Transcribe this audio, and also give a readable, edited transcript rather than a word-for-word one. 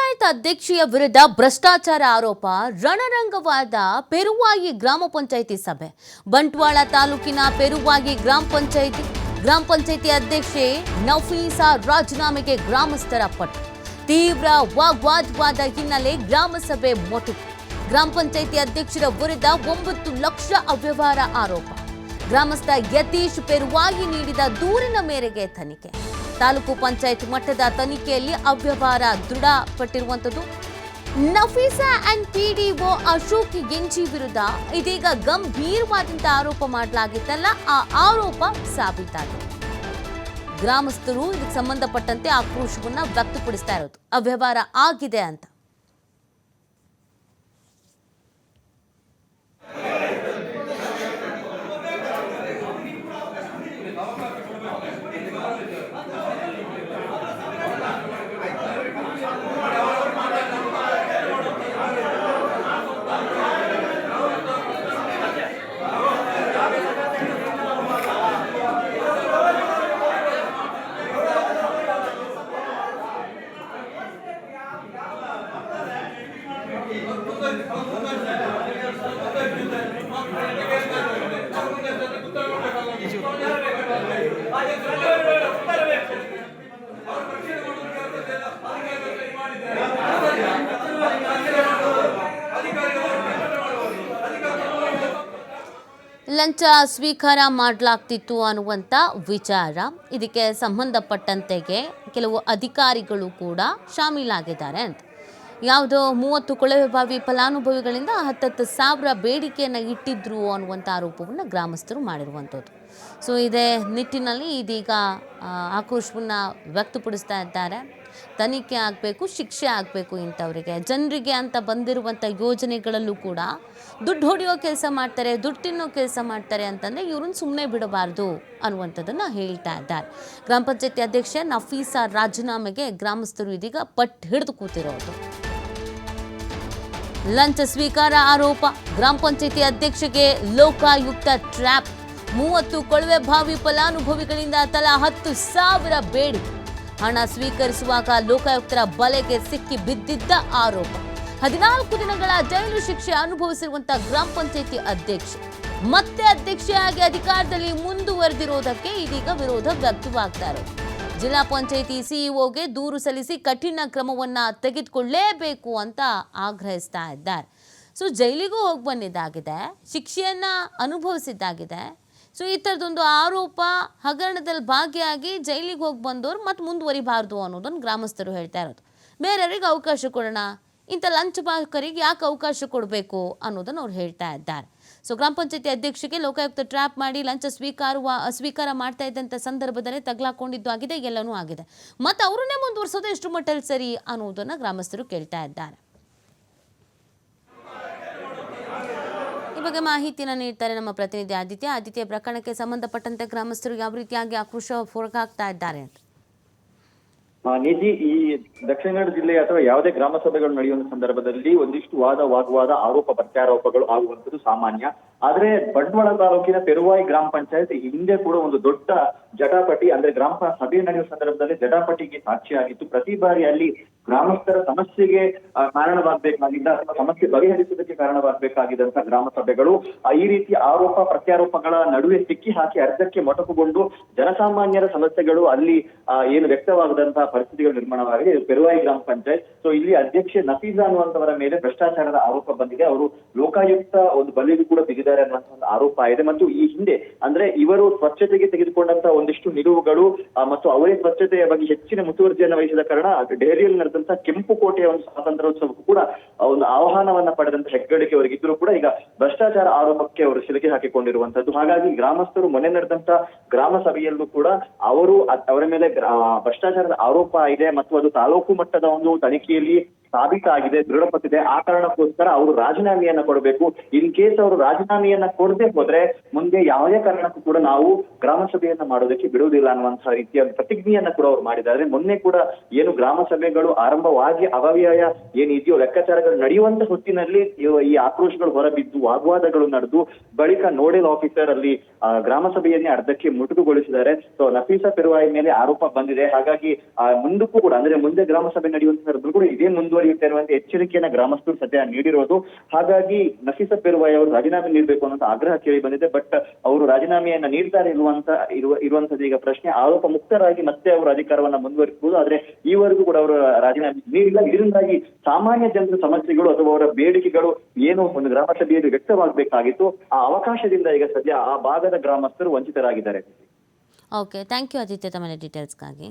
ಪಂಚಾಯತ್ ಅಧ್ಯಕ್ಷೆಯ ವಿರುದ್ಧ ಭ್ರಷ್ಟಾಚಾರ ಆರೋಪ ರಣರಂಗವಾದ ಪೆರುವಾಯಿ ಗ್ರಾಮ ಪಂಚಾಯಿತಿ ಸಭೆ. ಬಂಟ್ವಾಳ ತಾಲೂಕಿನ ಪೆರುವಾಯಿ ಗ್ರಾಮ ಪಂಚಾಯಿತಿ ಅಧ್ಯಕ್ಷೆ ನಫೀಸಾ ರಾಜೀನಾಮೆಗೆ ಗ್ರಾಮಸ್ಥರ ಪಟ್ಟು. ತೀವ್ರ ವಾಗ್ವಾದವಾದ ಹಿನ್ನೆಲೆ ಗ್ರಾಮ ಸಭೆ ಮೊಟಕು. ಗ್ರಾಮ ಪಂಚಾಯಿತಿ ಅಧ್ಯಕ್ಷರ ವಿರುದ್ಧ 9 ಲಕ್ಷ ಅವ್ಯವಹಾರ ಆರೋಪ. ಗ್ರಾಮಸ್ಥ ಯತೀಶ್ ಪೆರುವಾಯಿ ನೀಡಿದ ದೂರಿನ ಮೇರೆಗೆ ತನಿಖೆ. ತಾಲೂಕು ಪಂಚಾಯತ್ ಮಟ್ಟದ ತನಿಖೆಯಲ್ಲಿ ಅವ್ಯವಹಾರ ದೃಢಪಟ್ಟಿರುವಂಥದ್ದು. ನಫೀಸಾ ಅಂಡ್ ಪಿಡಿಒ ಅಶೋಕ್ ಗೆಂಜಿ ವಿರುದ್ಧ ಇದೀಗ ಗಂಭೀರವಾದಂಥ ಆರೋಪ ಮಾಡಲಾಗಿತ್ತಲ್ಲ, ಆ ಆರೋಪ ಸಾಬೀತಾಗಿದೆ. ಗ್ರಾಮಸ್ಥರು ಇದಕ್ಕೆ ಸಂಬಂಧಪಟ್ಟಂತೆ ಆಕ್ರೋಶವನ್ನ ವ್ಯಕ್ತಪಡಿಸ್ತಾ ಇರೋದು ಅವ್ಯವಹಾರ ಆಗಿದೆ ಅಂತ. ಲಂಚ ಸ್ವೀಕಾರ ಮಾಡಲಾಗ್ತಿತ್ತು ಅನ್ನುವಂಥ ವಿಚಾರ, ಇದಕ್ಕೆ ಸಂಬಂಧಪಟ್ಟಂತೆಗೆ ಕೆಲವು ಅಧಿಕಾರಿಗಳು ಕೂಡ ಶಾಮೀಲಾಗಿದ್ದಾರೆ ಅಂತ. ಯಾವುದೋ 30 ಕೊಳವೆಬಾವಿ ಫಲಾನುಭವಿಗಳಿಂದ 10,000 ಬೇಡಿಕೆಯನ್ನು ಇಟ್ಟಿದ್ರು ಅನ್ನುವಂಥ ಆರೋಪವನ್ನು ಗ್ರಾಮಸ್ಥರು ಮಾಡಿರುವಂಥದ್ದು. ಸೊ ಇದೇ ನಿಟ್ಟಿನಲ್ಲಿ ಇದೀಗ ಆಕ್ರೋಶವನ್ನು ವ್ಯಕ್ತಪಡಿಸ್ತಾ ಇದ್ದಾರೆ. ತನಿಖೆ ಆಗಬೇಕು, ಶಿಕ್ಷೆ ಆಗಬೇಕು ಇಂಥವರಿಗೆ. ಜನರಿಗೆ ಅಂತ ಬಂದಿರುವಂಥ ಯೋಜನೆಗಳಲ್ಲೂ ಕೂಡ ದುಡ್ಡು ಹೊಡೆಯೋ ಕೆಲಸ ಮಾಡ್ತಾರೆ, ದುಡ್ಡು ತಿನ್ನೋ ಕೆಲಸ ಮಾಡ್ತಾರೆ ಅಂತಂದರೆ ಇವ್ರನ್ನ ಸುಮ್ಮನೆ ಬಿಡಬಾರ್ದು ಅನ್ನುವಂಥದ್ದನ್ನು ಹೇಳ್ತಾ ಇದ್ದಾರೆ. ಗ್ರಾಮ ಪಂಚಾಯತಿ ಅಧ್ಯಕ್ಷೆ ನಫೀಸಾ ರಾಜೀನಾಮೆಗೆ ಗ್ರಾಮಸ್ಥರು ಇದೀಗ ಪಟ್ಟು ಹಿಡಿದು ಕೂತಿರೋದು. ಲಂಚ ಸ್ವೀಕಾರ ಆರೋಪ, ಗ್ರಾಮ ಪಂಚಾಯತಿ ಅಧ್ಯಕ್ಷೆಗೆ ಲೋಕಾಯುಕ್ತ ಟ್ರ್ಯಾಪ್. 30 ಕೊಳವೆಬಾವಿ ಫಲಾನುಭವಿಗಳಿಂದ ತಲಾ 10,000 ಬೇಡಿಕೆ. ಹಣ ಸ್ವೀಕರಿಸುವಾಗ ಲೋಕಾಯುಕ್ತರ ಬಲೆಗೆ ಸಿಕ್ಕಿ ಬಿದ್ದಿದ್ದ ಆರೋಪ. 14 ದಿನಗಳ ಜೈಲು ಶಿಕ್ಷೆ ಅನುಭವಿಸಿರುವಂತಹ ಗ್ರಾಮ ಪಂಚಾಯತಿ ಅಧ್ಯಕ್ಷೆ ಮತ್ತೆ ಅಧ್ಯಕ್ಷೆಯಾಗಿ ಅಧಿಕಾರದಲ್ಲಿ ಮುಂದುವರೆದಿರೋದಕ್ಕೆ ಇದೀಗ ವಿರೋಧ ವ್ಯಕ್ತವಾಗ್ತಾ ಇರೋದು. ಜಿಲ್ಲಾ ಪಂಚಾಯತಿ ಸಿಇಒಗೆ ದೂರು ಸಲ್ಲಿಸಿ ಕಠಿಣ ಕ್ರಮವನ್ನ ತೆಗೆದುಕೊಳ್ಳಲೇಬೇಕು ಅಂತ ಆಗ್ರಹಿಸ್ತಾ ಇದ್ದಾರೆ. ಸೊ ಜೈಲಿಗೂ ಹೋಗಿ ಬಂದಿದ್ದಾಗಿದೆ, ಶಿಕ್ಷೆಯನ್ನ ಅನುಭವಿಸಿದ್ದಾಗಿದೆ. ಸೊ ಈ ಥರದೊಂದು ಆರೋಪ, ಹಗರಣದಲ್ಲಿ ಭಾಗಿಯಾಗಿ ಜೈಲಿಗೆ ಹೋಗಿ ಬಂದವರು ಮತ್ತೆ ಮುಂದುವರಿಬಾರ್ದು ಅನ್ನೋದನ್ನು ಗ್ರಾಮಸ್ಥರು ಹೇಳ್ತಾ ಇರೋದು. ಬೇರೆಯವ್ರಿಗೆ ಅವಕಾಶ ಕೊಡೋಣ, ಇಂಥ ಲಂಚಬಾಕರಿಗೆ ಯಾಕೆ ಅವಕಾಶ ಕೊಡಬೇಕು ಅನ್ನೋದನ್ನು ಅವ್ರು ಹೇಳ್ತಾ ಇದ್ದಾರೆ. ಸೊ ಗ್ರಾಮ ಪಂಚಾಯತಿ ಅಧ್ಯಕ್ಷರಿಗೆ ಲೋಕಾಯುಕ್ತ ಟ್ರ್ಯಾಪ್ ಮಾಡಿ ಲಂಚ ಸ್ವೀಕಾರ ಮಾಡ್ತಾ ಇದ್ದಂಥ ಸಂದರ್ಭದಲ್ಲಿ ತಗಲಾಕೊಂಡಿದ್ದು ಆಗಿದೆ, ಎಲ್ಲನೂ ಆಗಿದೆ. ಮತ್ತು ಅವರನ್ನೇ ಮುಂದುವರಿಸೋದು ಎಷ್ಟು ಮಟ್ಟಲ್ಲಿ ಸರಿ ಅನ್ನೋದನ್ನು ಗ್ರಾಮಸ್ಥರು ಕೇಳ್ತಾ ಇದ್ದಾರೆ. ಈ ಬಗ್ಗೆ ಮಾಹಿತಿಯನ್ನು ನೀಡ್ತಾರೆ ನಮ್ಮ ಪ್ರತಿನಿಧಿ ಆದಿತ್ಯ. ಪ್ರಕರಣಕ್ಕೆ ಸಂಬಂಧಪಟ್ಟಂತೆ ಗ್ರಾಮಸ್ಥರು ಯಾವ ರೀತಿಯಾಗಿ ಆಕ್ರೋಶ ಹೊರಗಾಗ್ತಾ ಇದ್ದಾರೆ ಅಂತ? ನಿಧಿ, ಈ ದಕ್ಷಿಣ ಕನ್ನಡ ಜಿಲ್ಲೆ ಅಥವಾ ಯಾವುದೇ ಗ್ರಾಮ ಸಭೆಗಳು ನಡೆಯುವ ಸಂದರ್ಭದಲ್ಲಿ ಒಂದಿಷ್ಟು ವಾದ, ಆರೋಪ ಪ್ರತ್ಯಾರೋಪಗಳು ಆಗುವಂಥದ್ದು ಸಾಮಾನ್ಯ. ಆದ್ರೆ ಬಂಟ್ವಾಳ ತಾಲೂಕಿನ ಪೆರುವಾಯಿ ಗ್ರಾಮ ಪಂಚಾಯತ್ ಹಿಂದೆ ಕೂಡ ಒಂದು ದೊಡ್ಡ ಜಟಾಪಟಿ, ಅಂದ್ರೆ ಗ್ರಾಮ ಸಭೆ ನಡೆಯುವ ಸಂದರ್ಭದಲ್ಲಿ ಜಟಾಪಟಿಗೆ ಸಾಕ್ಷಿಯಾಗಿತ್ತು. ಪ್ರತಿ ಬಾರಿ ಅಲ್ಲಿ ಗ್ರಾಮಸ್ಥರ ಸಮಸ್ಯೆಗೆ ಕಾರಣವಾಗಬೇಕಾಗಿದ್ದ ಅಥವಾ ಸಮಸ್ಯೆ ಬಗೆಹರಿಸುವುದಕ್ಕೆ ಕಾರಣವಾಗಬೇಕಾಗಿದ್ದಂತ ಗ್ರಾಮ ಸಭೆಗಳು ಈ ರೀತಿ ಆರೋಪ ಪ್ರತ್ಯಾರೋಪಗಳ ನಡುವೆ ಸಿಕ್ಕಿ ಹಾಕಿ ಅರ್ಧಕ್ಕೆ ಮೊಟಕುಗೊಂಡು ಜನಸಾಮಾನ್ಯರ ಸಮಸ್ಯೆಗಳು ಅಲ್ಲಿ ಏನು ವ್ಯಕ್ತವಾಗದಂತಹ ಪರಿಸ್ಥಿತಿಗಳು ನಿರ್ಮಾಣವಾಗಿದೆ. ಇದು ಪೆರುವಾಯಿ ಗ್ರಾಮ ಪಂಚಾಯತ್. ಸೊ ಇಲ್ಲಿ ಅಧ್ಯಕ್ಷೆ ನಫೀಸಾ ಅನ್ನುವಂತವರ ಮೇಲೆ ಭ್ರಷ್ಟಾಚಾರದ ಆರೋಪ ಬಂದಿದೆ. ಅವರು ಲೋಕಾಯುಕ್ತ ಒಂದು ಬಲೆಗೂ ಕೂಡ ಬಿದ್ದಿದ್ದಾರೆ ಅನ್ನುವಂತಹ ಒಂದು ಆರೋಪ ಇದೆ. ಮತ್ತು ಈ ಹಿಂದೆ ಅಂದ್ರೆ ಇವರು ಸ್ವಚ್ಛತೆಗೆ ತೆಗೆದುಕೊಂಡಂತಹ ಒಂದಿಷ್ಟು ನಿಲುವುಗಳು ಮತ್ತು ಅವರೇ ಸ್ವಚ್ಛತೆಯ ಬಗ್ಗೆ ಹೆಚ್ಚಿನ ಮುತುವರ್ಜಿಯನ್ನು ವಹಿಸಿದ ಕಾರಣ ದೆಹಲಿಯಲ್ಲಿ ನಡೆದಂತಹ ಕೆಂಪು ಕೋಟೆಯ ಒಂದು ಸ್ವಾತಂತ್ರ್ಯೋತ್ಸವಕ್ಕೂ ಕೂಡ ಒಂದು ಆಹ್ವಾನವನ್ನ ಪಡೆದಂತ ಹೆಗ್ಗಳಿಕೆ ಅವರಿಗಿದ್ರು ಕೂಡ ಈಗ ಭ್ರಷ್ಟಾಚಾರ ಆರೋಪಕ್ಕೆ ಅವರು ಸಿಲುಕಿ ಹಾಕಿಕೊಂಡಿರುವಂತದ್ದು. ಹಾಗಾಗಿ ಗ್ರಾಮಸ್ಥರು ಮೊನ್ನೆ ನಡೆದಂತ ಗ್ರಾಮ ಸಭೆಯಲ್ಲೂ ಕೂಡ ಅವರ ಮೇಲೆ ಭ್ರಷ್ಟಾಚಾರದ ಆರೋಪ ಇದೆ ಮತ್ತು ಅದು ತಾಲೂಕು ಮಟ್ಟದ ಒಂದು ತನಿಖೆಯಲ್ಲಿ ಸಾಬೀತಾಗಿದೆ, ದೃಢಪಟ್ಟಿದೆ. ಆ ಕಾರಣಕ್ಕೋಸ್ಕರ ಅವರು ರಾಜೀನಾಮೆಯನ್ನ ಕೊಡಬೇಕು. ಇನ್ ಕೇಸ್ ಅವರು ರಾಜೀನಾಮೆಯನ್ನ ಕೊಡದೆ ಹೋದ್ರೆ ಮುಂದೆ ಯಾವುದೇ ಕಾರಣಕ್ಕೂ ಕೂಡ ನಾವು ಗ್ರಾಮ ಸಭೆಯನ್ನ ಮಾಡೋದಕ್ಕೆ ಬಿಡುವುದಿಲ್ಲ ಅನ್ನುವಂತಹ ರೀತಿಯ ಪ್ರತಿಜ್ಞೆಯನ್ನ ಕೂಡ ಅವರು ಮಾಡಿದ್ದಾರೆ. ಮೊನ್ನೆ ಕೂಡ ಏನು ಗ್ರಾಮ ಸಭೆಗಳು ಆರಂಭವಾಗಿ ಅವ್ಯಯ ಏನಿದೆಯೋ ಲೆಕ್ಕಾಚಾರಗಳು ನಡೆಯುವಂತ ಹೊತ್ತಿನಲ್ಲಿ ಈ ಆಕ್ರೋಶಗಳು ಹೊರಬಿದ್ದು ವಾಗ್ವಾದಗಳು ನಡೆದು ಬಳಿಕ ನೋಡೆಲ್ ಆಫೀಸರ್ ಅಲ್ಲಿ ಗ್ರಾಮ ಸಭೆಯನ್ನೇ ಅರ್ಧಕ್ಕೆ ಮುಟುಕುಗೊಳಿಸಿದ್ದಾರೆ. ಸೊ ನಫೀಸಾ ಪೆರುವಾಯಿ ಮೇಲೆ ಆರೋಪ ಬಂದಿದೆ. ಹಾಗಾಗಿ ಮುಂದಕ್ಕೂ ಕೂಡ ಅಂದ್ರೆ ಮುಂದೆ ಗ್ರಾಮ ಸಭೆ ನಡೆಯುವಂತ ಸಂದರ್ಭದಲ್ಲಿ ಕೂಡ ಇದೇ ಮುಂದುವರಿಯುತ್ತೆ ಅನ್ನುವಂತ ಎಚ್ಚರಿಕೆಯನ್ನ ಗ್ರಾಮಸ್ಥರು ಸದ್ಯ ನೀಡಿರೋದು. ಹಾಗಾಗಿ ನಫೀಸಾ ಪೆರುವಾಯಿ ಅವರು ರಾಜೀನಾಮೆ ನೀಡಬೇಕು ಅನ್ನೋ ಆಗ್ರಹ ಕೇಳಿ ಬಂದಿದೆ. ಬಟ್ ಅವರು ರಾಜೀನಾಮೆಯನ್ನ ನೀಡ್ತಾರೆ ಇರುವಂತದ್ದು ಈಗ ಪ್ರಶ್ನೆ. ಆರೋಪ ಮುಕ್ತರಾಗಿ ಮತ್ತೆ ಅವರು ಅಧಿಕಾರವನ್ನ ಮುಂದುವರಿಸಬಹುದು, ಆದ್ರೆ ಈವರೆಗೂ ಕೂಡ ಅವರು ರಾಜೀನಾಮೆ ನೀಡಿಲ್ಲ. ಇದರಿಂದಾಗಿ ಸಾಮಾನ್ಯ ಜನರ ಸಮಸ್ಯೆಗಳು ಅಥವಾ ಅವರ ಬೇಡಿಕೆಗಳು ಏನು ಒಂದು ಗ್ರಾಮ ಸಭೆಯಲ್ಲಿ ವ್ಯಕ್ತವಾಗಬೇಕಾಗಿತ್ತು, ಆ ಅವಕಾಶದಿಂದ ಈಗ ಸದ್ಯ ಆ ಭಾಗದ ಗ್ರಾಮಸ್ಥರು ವಂಚಿತರಾಗಿದ್ದಾರೆ. ಓಕೆ, ಥ್ಯಾಂಕ್ ಯು ಆದಿತ್ಯ ತಮ್ಮ ಡೀಟೇಲ್ಸ್ಗಾಗಿ.